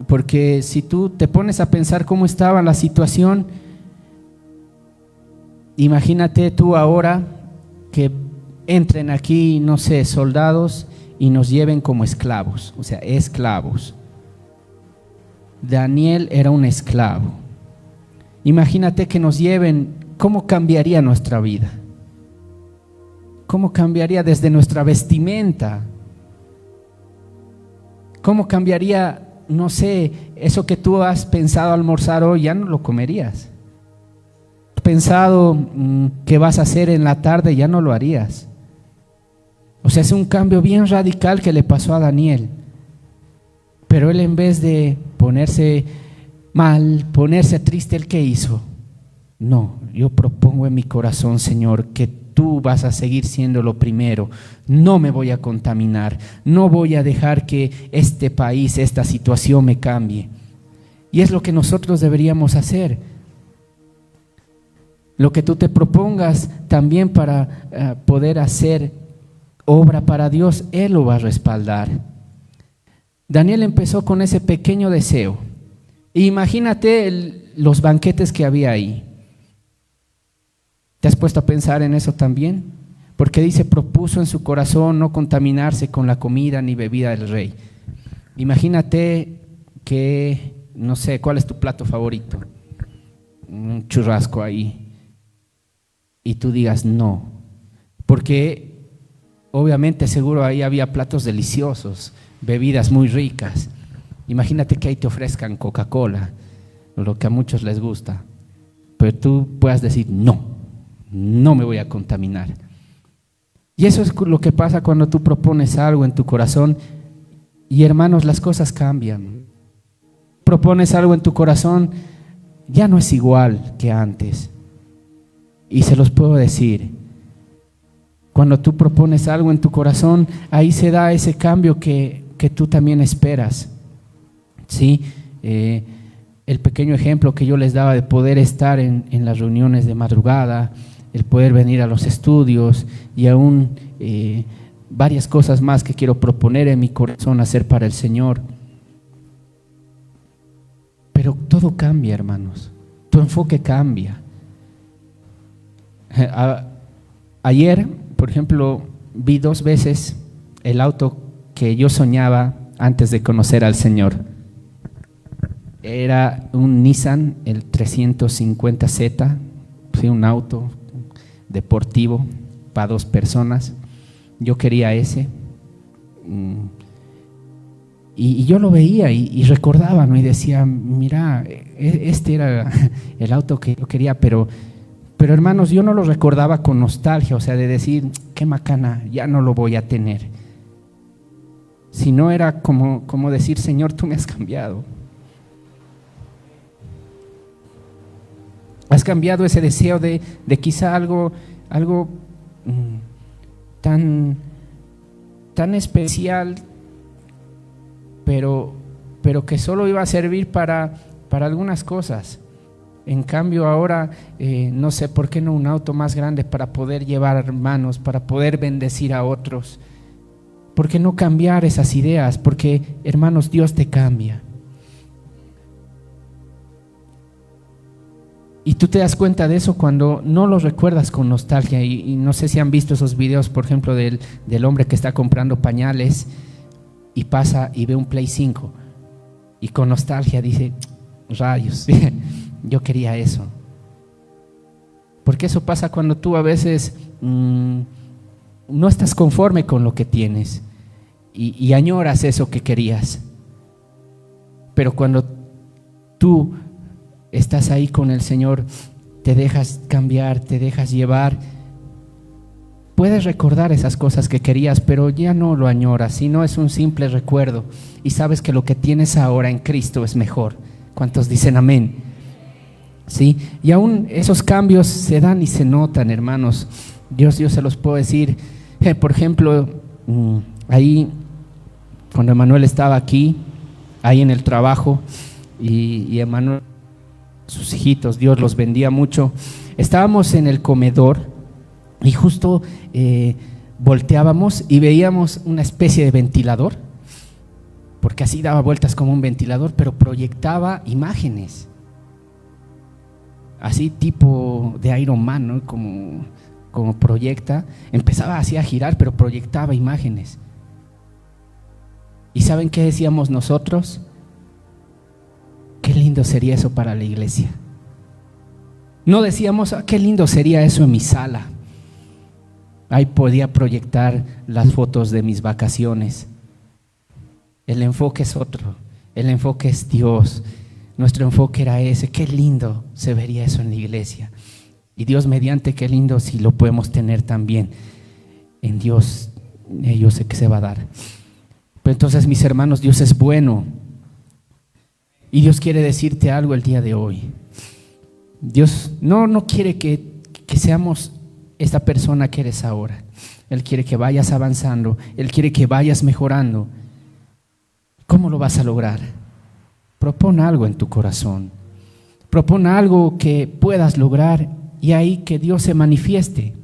A: porque si tú te pones a pensar cómo estaba la situación, imagínate tú ahora que entren aquí, no sé, soldados y nos lleven como esclavos, o sea, esclavos. Daniel era un esclavo. Imagínate que nos lleven, ¿cómo cambiaría nuestra vida? ¿Cómo cambiaría desde nuestra vestimenta? ¿Cómo cambiaría, no sé, eso que tú has pensado almorzar hoy, ya no lo comerías? Pensado que vas a hacer en la tarde, ya no lo harías. O sea, es un cambio bien radical que le pasó a Daniel. Pero él, en vez de ponerse mal, ponerse triste, ¿el qué hizo? No, yo propongo en mi corazón, Señor, que tú vas a seguir siendo lo primero. No me voy a contaminar, no voy a dejar que este país, esta situación me cambie. Y es lo que nosotros deberíamos hacer. Lo que tú te propongas también para poder hacer obra para Dios, Él lo va a respaldar. Daniel empezó con ese pequeño deseo. Imagínate los banquetes que había ahí. ¿Te has puesto a pensar en eso también? Porque dice, propuso en su corazón no contaminarse con la comida ni bebida del rey. Imagínate que, no sé, ¿cuál es tu plato favorito? Un churrasco ahí. Y tú digas no, porque obviamente seguro ahí había platos deliciosos, bebidas muy ricas. Imagínate que ahí te ofrezcan Coca-Cola, lo que a muchos les gusta, pero tú puedas decir no, no me voy a contaminar. Y eso es lo que pasa cuando tú propones algo en tu corazón, y hermanos, las cosas cambian. Propones algo en tu corazón, ya no es igual que antes. Y se los puedo decir, cuando tú propones algo en tu corazón, ahí se da ese cambio que tú también esperas, ¿sí? El pequeño ejemplo que yo les daba de poder estar en las reuniones de madrugada, el poder venir a los estudios y aún varias cosas más que quiero proponer en mi corazón hacer para el Señor. Pero todo cambia, hermanos, tu enfoque cambia. Ayer, por ejemplo, vi 2 veces el auto que yo soñaba antes de conocer al Señor. Era un Nissan, el 350Z, sí, un auto deportivo para 2 personas. Yo quería ese. Y yo lo veía y recordaba, ¿no? Y decía, mira, este era el auto que yo quería, pero hermanos, yo no lo recordaba con nostalgia, o sea, de decir, qué macana, ya no lo voy a tener. Sino era como decir, Señor, tú me has cambiado. Has cambiado ese deseo de quizá algo tan especial, pero que solo iba a servir para algunas cosas. En cambio ahora, no sé, ¿por qué no un auto más grande para poder llevar hermanos, para poder bendecir a otros? ¿Por qué no cambiar esas ideas? Porque, hermanos, Dios te cambia. Y tú te das cuenta de eso cuando no lo recuerdas con nostalgia. Y no sé si han visto esos videos, por ejemplo, del hombre que está comprando pañales y pasa y ve un Play 5 y con nostalgia dice, rayos, yo quería eso. Porque eso pasa cuando tú a veces no estás conforme con lo que tienes y añoras eso que querías. Pero cuando tú estás ahí con el Señor, te dejas cambiar, te dejas llevar, puedes recordar esas cosas que querías, pero ya no lo añoras, sino es un simple recuerdo y sabes que lo que tienes ahora en Cristo es mejor. ¿Cuántos dicen amén? ¿Sí? Y aún esos cambios se dan y se notan, hermanos. Yo se los puedo decir. Por ejemplo, ahí cuando Emanuel estaba aquí, ahí en el trabajo, y Emanuel, sus hijitos, Dios los bendiga mucho, estábamos en el comedor y justo volteábamos y veíamos una especie de ventilador, porque así daba vueltas como un ventilador, pero proyectaba imágenes, así tipo de Iron Man, ¿no? Como proyecta, empezaba así a girar, pero proyectaba imágenes. ¿Y saben qué decíamos nosotros? Qué lindo sería eso para la iglesia. No decíamos, qué lindo sería eso en mi sala. Ahí podía proyectar las fotos de mis vacaciones. El enfoque es otro, el enfoque es Dios. Nuestro enfoque era ese, qué lindo se vería eso en la iglesia. Y Dios mediante, qué lindo si lo podemos tener también en Dios. Yo sé que se va a dar. Pero entonces, mis hermanos, Dios es bueno. Y Dios quiere decirte algo el día de hoy. Dios no quiere que seamos esta persona que eres ahora. Él quiere que vayas avanzando, Él quiere que vayas mejorando. ¿Cómo lo vas a lograr? Propon algo en tu corazón. Propon algo que puedas lograr y ahí que Dios se manifieste.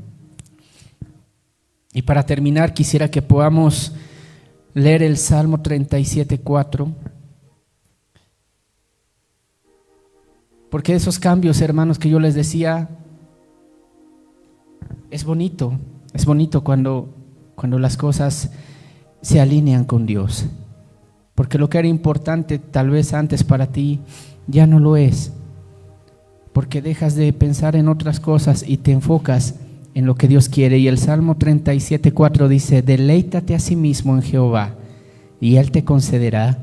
A: Y para terminar, quisiera que podamos leer el Salmo 37:4. Porque esos cambios, hermanos, que yo les decía, es bonito cuando las cosas se alinean con Dios. Porque lo que era importante tal vez antes para ti, ya no lo es. Porque dejas de pensar en otras cosas y te enfocas en lo que Dios quiere. Y el Salmo 37:4 dice, deleítate a sí mismo en Jehová, y Él te concederá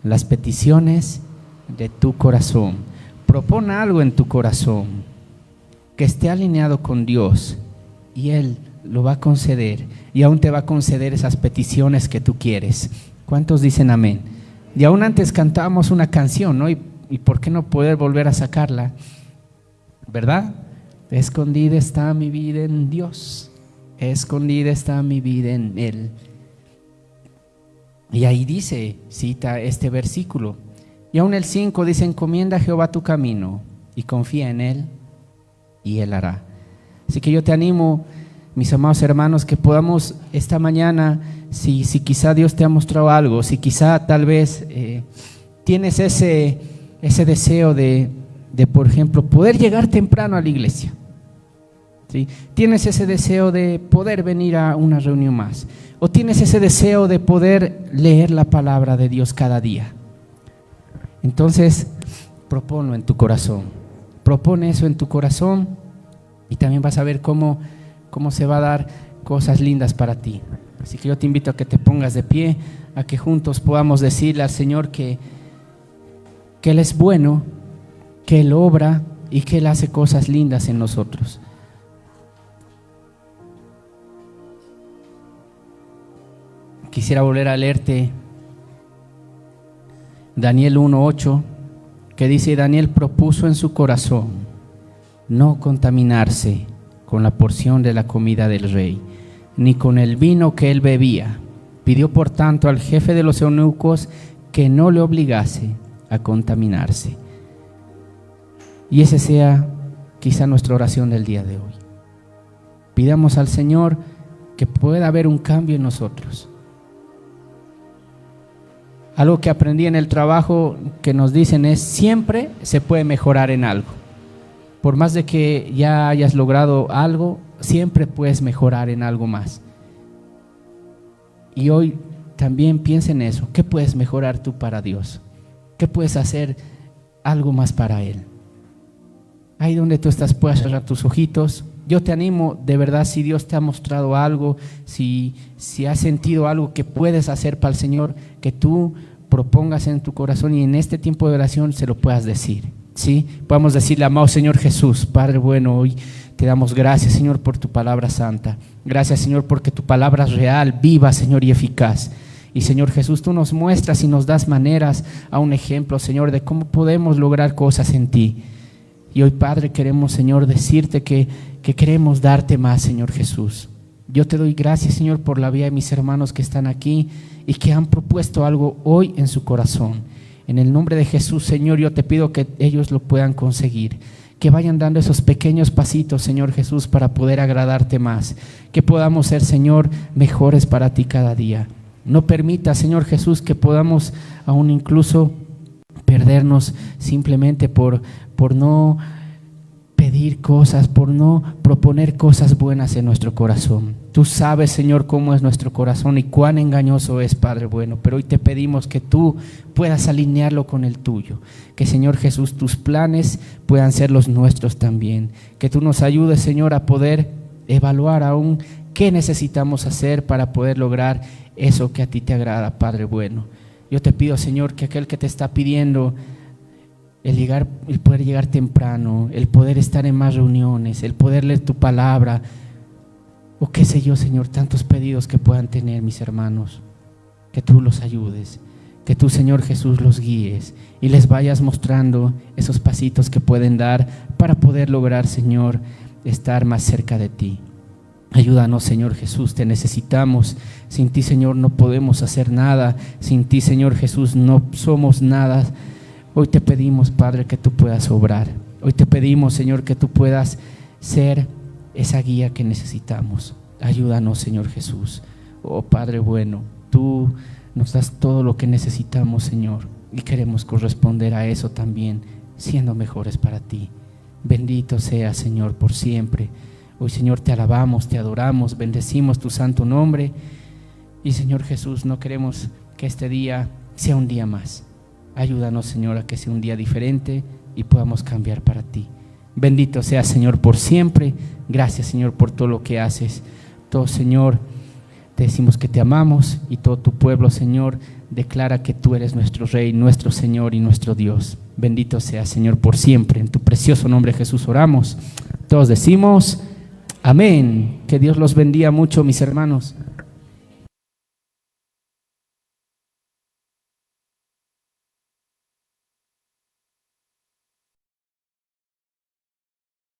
A: las peticiones de tu corazón. Propon algo en tu corazón que esté alineado con Dios y Él lo va a conceder, y aún te va a conceder esas peticiones que tú quieres. ¿Cuántos dicen amén? Y aún antes cantábamos una canción, ¿no? Y ¿por qué no poder volver a sacarla? ¿Verdad? Escondida está mi vida en Dios, escondida está mi vida en Él. Y ahí dice, cita este versículo. Y aún el 5 dice, encomienda a Jehová tu camino y confía en Él y Él hará. Así que yo te animo, mis amados hermanos, que podamos esta mañana, si quizá Dios te ha mostrado algo, si quizá tal vez tienes ese deseo de, por ejemplo, poder llegar temprano a la iglesia, ¿sí? Tienes ese deseo de poder venir a una reunión más, o tienes ese deseo de poder leer la palabra de Dios cada día. Entonces, proponlo en tu corazón, propone eso en tu corazón y también vas a ver cómo se va a dar cosas lindas para ti. Así que yo te invito a que te pongas de pie, a que juntos podamos decirle al Señor que Él es bueno, que Él obra y que Él hace cosas lindas en nosotros. Quisiera volver a leerte Daniel 1:8, que dice: Daniel propuso en su corazón no contaminarse con la porción de la comida del rey, ni con el vino que él bebía. Pidió por tanto al jefe de los eunucos que no le obligase a contaminarse. Y esa sea quizá nuestra oración del día de hoy. Pidamos al Señor que pueda haber un cambio en nosotros. Algo que aprendí en el trabajo que nos dicen es: siempre se puede mejorar en algo. Por más de que ya hayas logrado algo, siempre puedes mejorar en algo más. Y hoy también piensa en eso. ¿Qué puedes mejorar tú para Dios? ¿Qué puedes hacer algo más para Él? Ahí donde tú estás, puedes cerrar tus ojitos. Yo te animo, de verdad, si Dios te ha mostrado algo, si has sentido algo que puedes hacer para el Señor, que tú propongas en tu corazón y en este tiempo de oración se lo puedas decir, ¿sí? Podemos decirle: amado Señor Jesús, Padre bueno, hoy te damos gracias, Señor, por tu palabra santa. Gracias, Señor, porque tu palabra es real, viva, Señor, y eficaz. Y Señor Jesús, tú nos muestras y nos das maneras, a un ejemplo, Señor, de cómo podemos lograr cosas en ti. Y hoy, Padre, queremos, Señor, decirte que queremos darte más, Señor Jesús. Yo te doy gracias, Señor, por la vida de mis hermanos que están aquí y que han propuesto algo hoy en su corazón. En el nombre de Jesús, Señor, yo te pido que ellos lo puedan conseguir, que vayan dando esos pequeños pasitos, Señor Jesús, para poder agradarte más, que podamos ser, Señor, mejores para ti cada día. No permita, Señor Jesús, que podamos aún incluso perdernos simplemente por no pedir cosas, por no proponer cosas buenas en nuestro corazón. Tú sabes, Señor, cómo es nuestro corazón y cuán engañoso es, Padre bueno, pero hoy te pedimos que tú puedas alinearlo con el tuyo, que, Señor Jesús, tus planes puedan ser los nuestros también, que tú nos ayudes, Señor, a poder evaluar aún qué necesitamos hacer para poder lograr eso que a ti te agrada, Padre bueno. Yo te pido, Señor, que aquel que te está pidiendo el poder llegar temprano, el poder estar en más reuniones, el poder leer tu palabra, o qué sé yo, Señor, tantos pedidos que puedan tener mis hermanos, que tú los ayudes, que tú, Señor Jesús, los guíes y les vayas mostrando esos pasitos que pueden dar para poder lograr, Señor, estar más cerca de ti. Ayúdanos, Señor Jesús, te necesitamos. Sin ti, Señor, no podemos hacer nada. Sin ti, Señor Jesús, no somos nada. Hoy te pedimos, Padre, que tú puedas obrar. Hoy te pedimos, Señor, que tú puedas ser esa guía que necesitamos. Ayúdanos, Señor Jesús. Oh, Padre bueno, tú nos das todo lo que necesitamos, Señor, y queremos corresponder a eso también, siendo mejores para ti. Bendito seas, Señor, por siempre. Hoy, Señor, te alabamos, te adoramos, bendecimos tu santo nombre. Y, Señor Jesús, no queremos que este día sea un día más. Ayúdanos, Señor, a que sea un día diferente y podamos cambiar para ti. Bendito seas, Señor, por siempre. Gracias, Señor, por todo lo que haces. Todo, Señor, te decimos que te amamos, y todo tu pueblo, Señor, declara que tú eres nuestro Rey, nuestro Señor y nuestro Dios. Bendito seas, Señor, por siempre. En tu precioso nombre, Jesús, oramos. Todos decimos amén. Que Dios los bendiga mucho, mis hermanos.